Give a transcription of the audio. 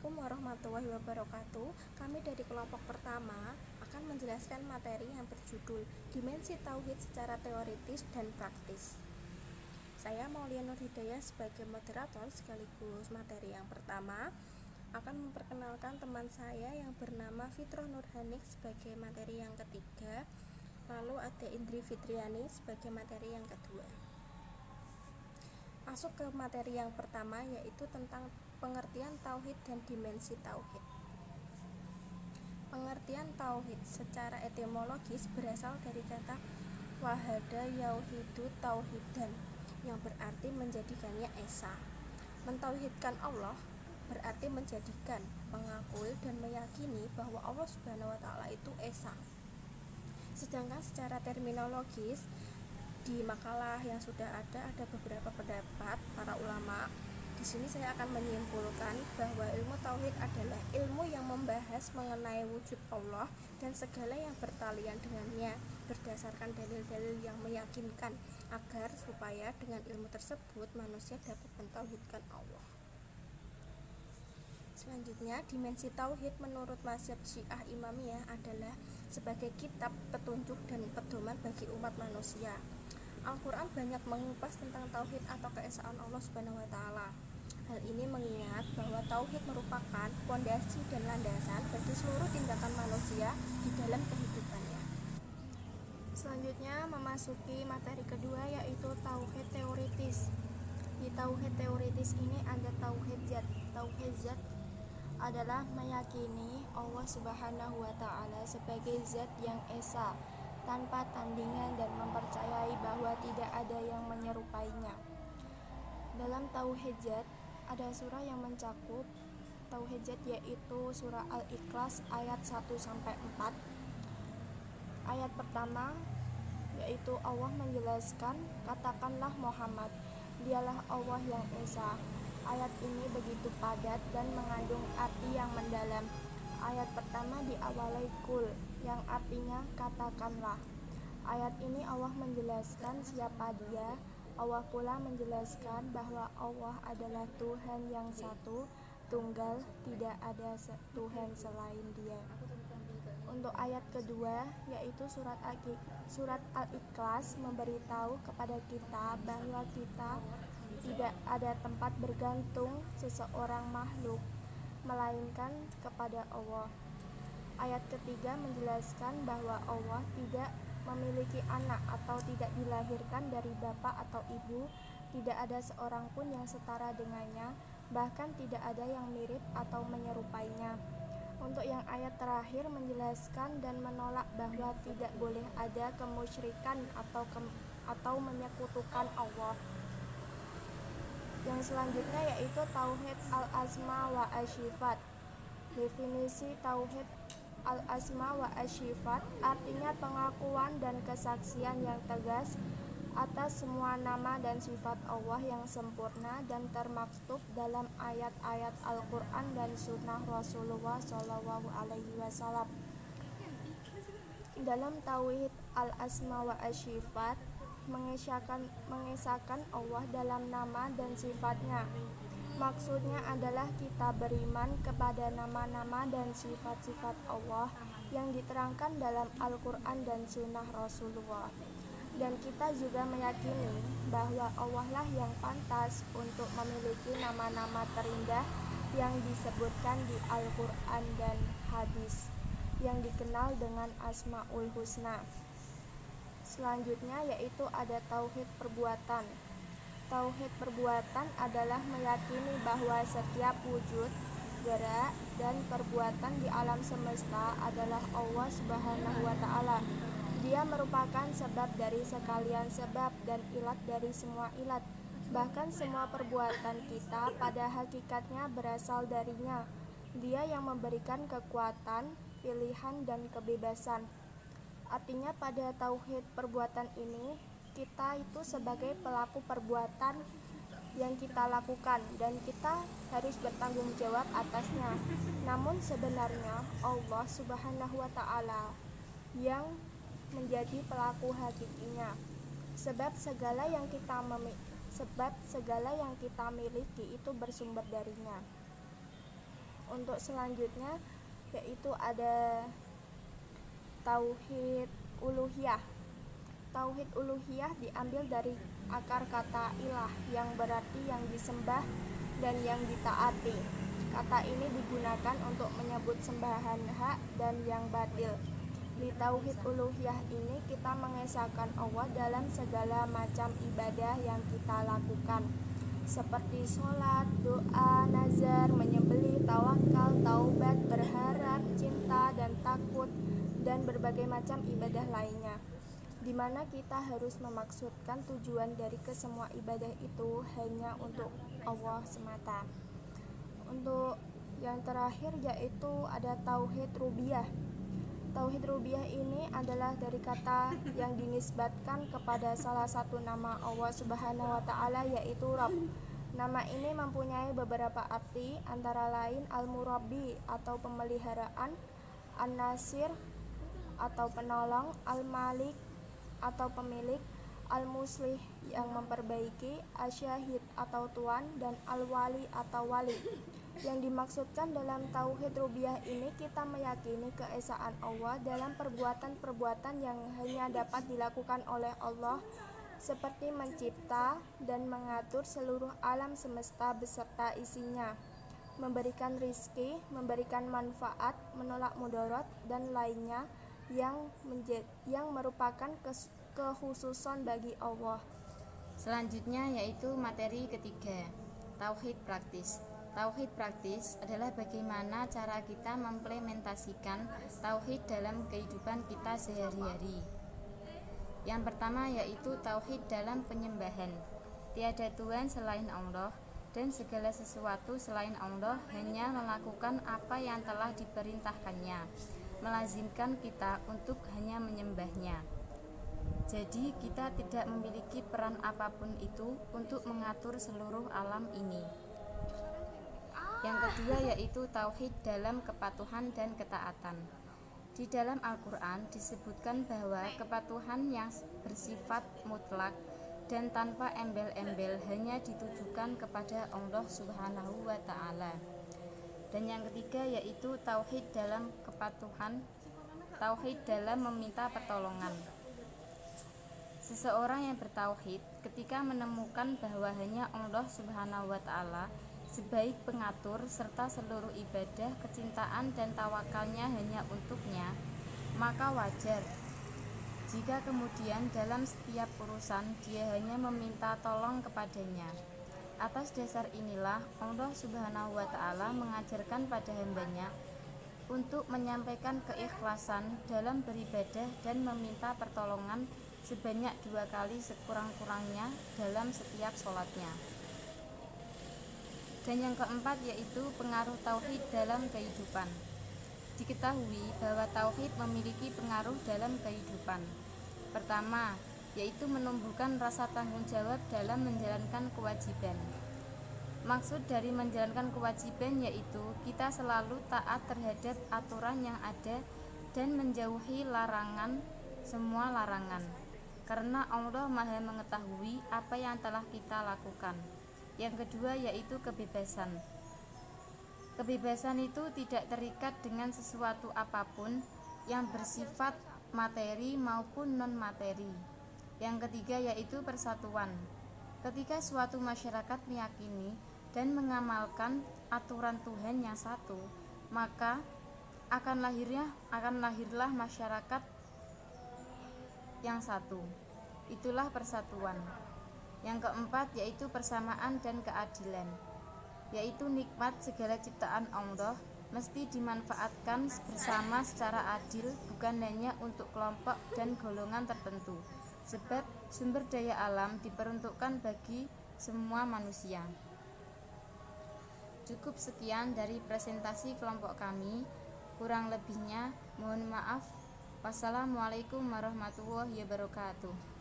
Assalamualaikum warahmatullahi wabarakatuh. Kami dari kelompok pertama akan menjelaskan materi yang berjudul Dimensi Tauhid secara teoritis dan praktis. Saya Maulia Nur Hidayah sebagai moderator sekaligus materi yang pertama akan memperkenalkan teman saya yang bernama Fitroh Nurhanik sebagai materi yang ketiga, lalu ada Indri Fitriani sebagai materi yang kedua. Masuk ke materi yang pertama, yaitu tentang pengertian tauhid dan dimensi tauhid. Pengertian tauhid secara etimologis berasal dari kata wahada yauhidu tauhidan, yang berarti menjadikannya esa. Mentauhidkan Allah berarti menjadikan, mengakui dan meyakini bahwa Allah Subhanahu wa taala itu esa. Sedangkan secara terminologis di makalah yang sudah ada beberapa pendapat para ulama. Di sini saya akan menyimpulkan bahwa ilmu tauhid adalah ilmu yang membahas mengenai wujud Allah dan segala yang bertalian dengannya berdasarkan dalil-dalil yang meyakinkan, agar supaya dengan ilmu tersebut manusia dapat mentauhidkan Allah. Selanjutnya, dimensi tauhid menurut mazhab Syiah Imamiyah adalah sebagai kitab petunjuk dan pedoman bagi umat manusia. Al-Quran banyak mengupas tentang tauhid atau keesaan Allah Subhanahu wa taala. Hal ini mengingat bahwa tauhid merupakan pondasi dan landasan bagi seluruh tindakan manusia di dalam kehidupannya. Selanjutnya memasuki materi kedua, yaitu tauhid teoritis. Di tauhid teoritis ini ada tauhid zat. Tauhid zat adalah meyakini Allah Subhanahu wa taala sebagai zat yang esa, tanpa tandingan, dan mempercayai bahwa tidak ada yang menyerupainya. Dalam tauhid zat ada surah yang mencakup tauhid zat, yaitu surah Al-Ikhlas ayat 1-4. Ayat pertama yaitu Allah menjelaskan, katakanlah Muhammad, dialah Allah yang esa. Ayat ini begitu padat dan mengandung arti yang mendalam. Ayat pertama diawali kul, yang artinya katakanlah. Ayat ini Allah menjelaskan siapa Dia. Allah pula menjelaskan bahwa Allah adalah Tuhan yang satu, tunggal, tidak ada Tuhan selain Dia. Untuk ayat kedua, yaitu surat Al-Ikhlas, memberitahu kepada kita bahwa kita tidak ada tempat bergantung seseorang makhluk melainkan kepada Allah. Ayat ketiga menjelaskan bahwa Allah tidak memiliki anak atau tidak dilahirkan dari bapak atau ibu, tidak ada seorang pun yang setara dengannya, bahkan tidak ada yang mirip atau menyerupainya. Untuk yang ayat terakhir menjelaskan dan menolak bahwa tidak boleh ada kemusyrikan atau menyekutukan Allah. Yang selanjutnya yaitu tauhid al-asma wa asyifat. Definisi tauhid al-asma wa asyifat artinya pengakuan dan kesaksian yang tegas atas semua nama dan sifat Allah yang sempurna dan termaktub dalam ayat-ayat Al-Quran dan sunnah Rasulullah SAW. Dalam tauhid al-asma wa asyifat mengesahkan Allah dalam nama dan sifatnya. Maksudnya adalah kita beriman kepada nama-nama dan sifat-sifat Allah yang diterangkan dalam Al-Quran dan sunnah Rasulullah. Dan kita juga meyakini bahwa Allah lah yang pantas untuk memiliki nama-nama terindah yang disebutkan di Al-Quran dan hadis, yang dikenal dengan Asmaul Husna. Selanjutnya yaitu ada tauhid perbuatan. Tauhid perbuatan adalah meyakini bahwa setiap wujud, gerak, dan perbuatan di alam semesta adalah Allah Subhanahu wa taala. Dia merupakan sebab dari sekalian sebab dan ilat dari semua ilat. Bahkan semua perbuatan kita pada hakikatnya berasal darinya. Dia yang memberikan kekuatan, pilihan, dan kebebasan. Artinya pada tauhid perbuatan ini, kita itu sebagai pelaku perbuatan yang kita lakukan dan kita harus bertanggung jawab atasnya. Namun sebenarnya Allah Subhanahu wa taala yang menjadi pelaku hakikinya. Sebab segala yang kita miliki itu bersumber darinya. Untuk selanjutnya yaitu ada tauhid uluhiyah. Tauhid uluhiyah diambil dari akar kata ilah yang berarti yang disembah dan yang ditaati. Kata ini digunakan untuk menyebut sembahan hak dan yang batil. Di tauhid uluhiyah ini kita mengesahkan Allah dalam segala macam ibadah yang kita lakukan, seperti sholat, doa, nazar, menyembelih, tawakal, taubat, berharap, cinta, dan takut, dan berbagai macam ibadah lainnya, di mana kita harus memaksudkan tujuan dari kesemua ibadah itu hanya untuk Allah semata. Untuk yang terakhir yaitu ada tauhid rububiyah. Tauhid rububiyah ini adalah dari kata yang dinisbatkan kepada salah satu nama Allah Subhanahu wa taala yaitu Rabb. Nama ini mempunyai beberapa arti, antara lain Al-Murabbi atau pemeliharaan, An-Nasir atau penolong, Al-Malik atau pemilik, Al-Muslih yang memperbaiki, Asyahid atau tuan, dan Al-Wali atau wali. Yang dimaksudkan dalam tauhid rububiyah ini kita meyakini keesaan Allah dalam perbuatan-perbuatan yang hanya dapat dilakukan oleh Allah, seperti mencipta dan mengatur seluruh alam semesta beserta isinya, memberikan rizki, memberikan manfaat, menolak mudarat, dan lainnya yang merupakan kekhususan bagi Allah. Selanjutnya yaitu materi ketiga, tauhid praktis. Tauhid praktis adalah bagaimana cara kita mengimplementasikan tauhid dalam kehidupan kita sehari-hari. Yang pertama yaitu tauhid dalam penyembahan. Tiada Tuhan selain Allah, dan segala sesuatu selain Allah hanya melakukan apa yang telah diperintahkannya, melazimkan kita untuk hanya menyembahnya. Jadi kita tidak memiliki peran apapun itu untuk mengatur seluruh alam ini. Yang kedua yaitu tauhid dalam kepatuhan dan ketaatan. Di dalam Al-Quran disebutkan bahwa kepatuhan yang bersifat mutlak dan tanpa embel-embel hanya ditujukan kepada Allah Subhanahu wa ta'ala. Dan yang ketiga yaitu tauhid dalam kepatuhan, tauhid dalam meminta pertolongan. Seseorang yang bertauhid ketika menemukan bahwa hanya Allah Subhanahu wa ta'ala sebaik pengatur serta seluruh ibadah, kecintaan dan tawakalnya hanya untuknya, maka wajar jika kemudian dalam setiap urusan dia hanya meminta tolong kepadanya. Atas dasar inilah Allah Subhanahu wa ta'ala mengajarkan pada hambanya untuk menyampaikan keikhlasan dalam beribadah dan meminta pertolongan sebanyak 2 kali sekurang-kurangnya dalam setiap sholatnya. Dan yang keempat yaitu pengaruh tauhid dalam kehidupan. Diketahui bahwa tauhid memiliki pengaruh dalam kehidupan. Pertama, yaitu menumbuhkan rasa tanggung jawab dalam menjalankan kewajiban. Maksud dari menjalankan kewajiban yaitu kita selalu taat terhadap aturan yang ada dan menjauhi larangan, semua larangan, karena Allah Maha mengetahui apa yang telah kita lakukan. Yang kedua yaitu kebebasan. Kebebasan itu tidak terikat dengan sesuatu apapun yang bersifat materi maupun non-materi. Yang ketiga yaitu persatuan. Ketika suatu masyarakat meyakini dan mengamalkan aturan Tuhan yang satu, maka akan lahirlah masyarakat yang satu. Itulah persatuan. Yang keempat yaitu persamaan dan keadilan, yaitu nikmat segala ciptaan Allah mesti dimanfaatkan bersama secara adil, bukan hanya untuk kelompok dan golongan tertentu, sebab sumber daya alam diperuntukkan bagi semua manusia. Cukup sekian dari presentasi kelompok kami, kurang lebihnya mohon maaf. Wassalamualaikum warahmatullahi wabarakatuh.